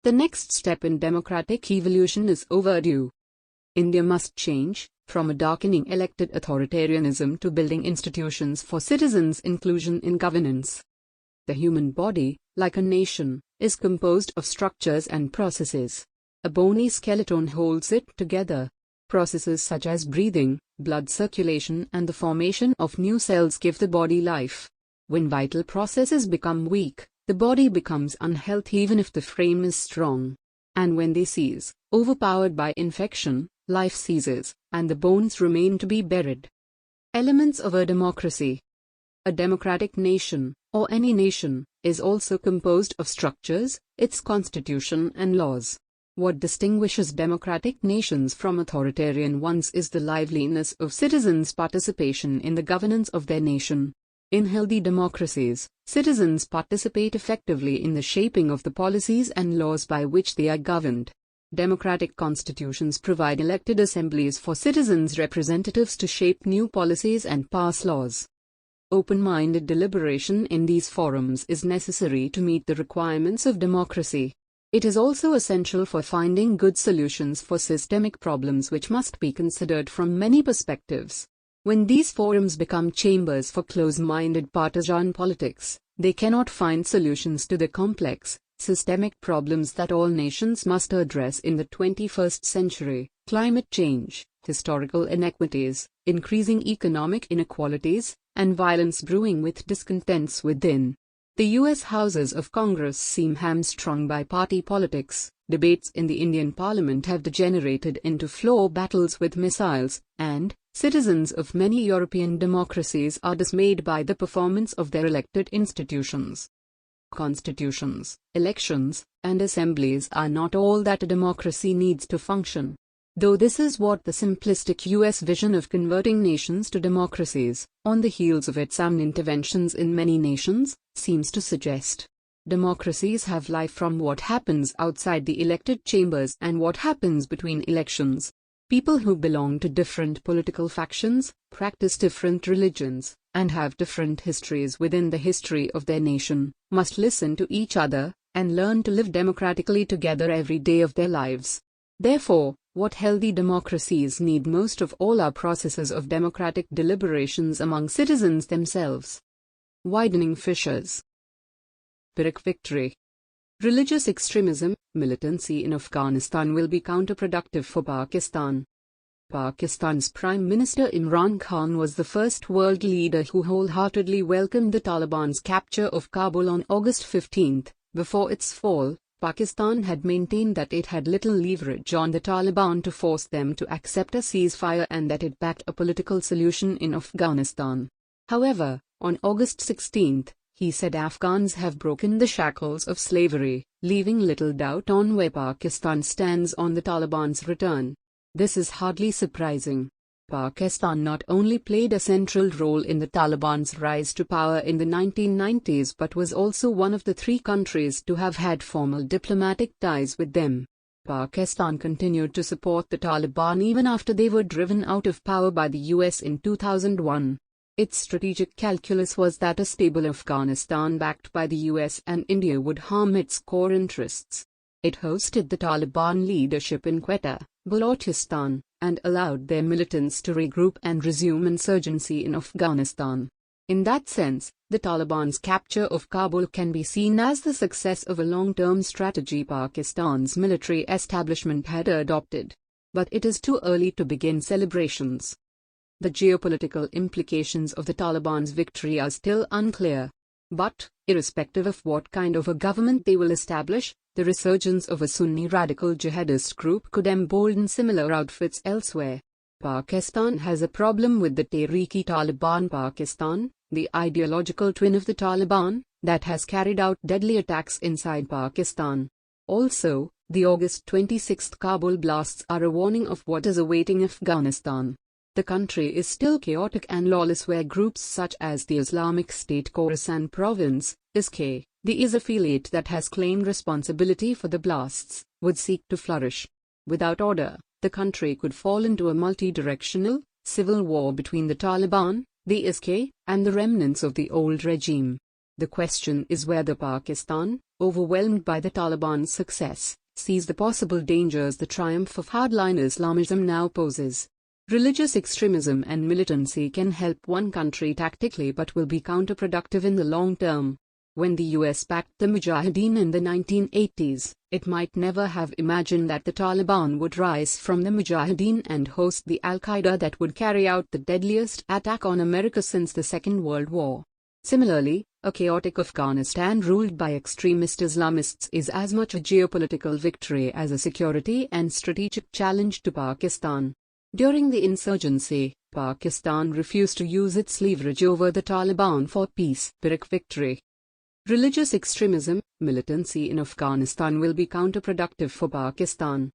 The next step in democratic evolution is overdue. India must change from a darkening elected authoritarianism to building institutions for citizens' inclusion in governance. The human body, like a nation, is composed of structures and processes. A bony skeleton holds it together. Processes such as breathing, blood circulation, and the formation of new cells give the body life. When vital processes become weak, the body becomes unhealthy even if the frame is strong. And when they cease, overpowered by infection, life ceases, and the bones remain to be buried. Elements of a democracy. A democratic nation, or any nation, is also composed of structures, its constitution and laws. What distinguishes democratic nations from authoritarian ones is the liveliness of citizens' participation in the governance of their nation. In healthy democracies, citizens participate effectively in the shaping of the policies and laws by which they are governed. Democratic constitutions provide elected assemblies for citizens' representatives to shape new policies and pass laws. Open-minded deliberation in these forums is necessary to meet the requirements of democracy. It is also essential for finding good solutions for systemic problems which must be considered from many perspectives. When these forums become chambers for close-minded partisan politics, they cannot find solutions to the complex, systemic problems that all nations must address in the 21st century: climate change, historical inequities, increasing economic inequalities, and violence brewing with discontents within. The U.S. Houses of Congress seem hamstrung by party politics. Debates in the Indian Parliament have degenerated into floor battles with missiles, and citizens of many European democracies are dismayed by the performance of their elected institutions. Constitutions, elections, and assemblies are not all that a democracy needs to function. Though this is what the simplistic U.S. vision of converting nations to democracies, on the heels of its armed interventions in many nations, seems to suggest. Democracies have life from what happens outside the elected chambers and what happens between elections. People who belong to different political factions, practice different religions, and have different histories within the history of their nation, must listen to each other, and learn to live democratically together every day of their lives. Therefore, what healthy democracies need most of all are processes of democratic deliberations among citizens themselves. Widening fissures. Pyrrhic victory. Religious extremism, militancy in Afghanistan will be counterproductive for Pakistan. Pakistan's Prime Minister Imran Khan was the first world leader who wholeheartedly welcomed the Taliban's capture of Kabul on August 15. Before its fall, Pakistan had maintained that it had little leverage on the Taliban to force them to accept a ceasefire and that it backed a political solution in Afghanistan. However, on August 16, he said Afghans have broken the shackles of slavery, leaving little doubt on where Pakistan stands on the Taliban's return. This is hardly surprising. Pakistan not only played a central role in the Taliban's rise to power in the 1990s but was also one of the 3 countries to have had formal diplomatic ties with them. Pakistan continued to support the Taliban even after they were driven out of power by the US in 2001. Its strategic calculus was that a stable Afghanistan backed by the US and India would harm its core interests. It hosted the Taliban leadership in Quetta, Balochistan, and allowed their militants to regroup and resume insurgency in Afghanistan. In that sense, the Taliban's capture of Kabul can be seen as the success of a long-term strategy Pakistan's military establishment had adopted. But it is too early to begin celebrations. The geopolitical implications of the Taliban's victory are still unclear. But, irrespective of what kind of a government they will establish, the resurgence of a Sunni radical jihadist group could embolden similar outfits elsewhere. Pakistan has a problem with the Tehreek-e-Taliban Pakistan, the ideological twin of the Taliban, that has carried out deadly attacks inside Pakistan. Also, the August 26 Kabul blasts are a warning of what is awaiting Afghanistan. The country is still chaotic and lawless where groups such as the Islamic State Khorasan Province, ISK, the IS affiliate that has claimed responsibility for the blasts, would seek to flourish. Without order, the country could fall into a multi-directional, civil war between the Taliban, the ISK, and the remnants of the old regime. The question is whether Pakistan, overwhelmed by the Taliban's success, sees the possible dangers the triumph of hardline Islamism now poses. Religious extremism and militancy can help one country tactically but will be counterproductive in the long term. When the US backed the Mujahideen in the 1980s, it might never have imagined that the Taliban would rise from the Mujahideen and host the Al-Qaeda that would carry out the deadliest attack on America since the Second World War. Similarly, a chaotic Afghanistan ruled by extremist Islamists is as much a geopolitical victory as a security and strategic challenge to Pakistan. During the insurgency, Pakistan refused to use its leverage over the Taliban for peace. Pyrrhic victory. Religious extremism, militancy in Afghanistan will be counterproductive for Pakistan.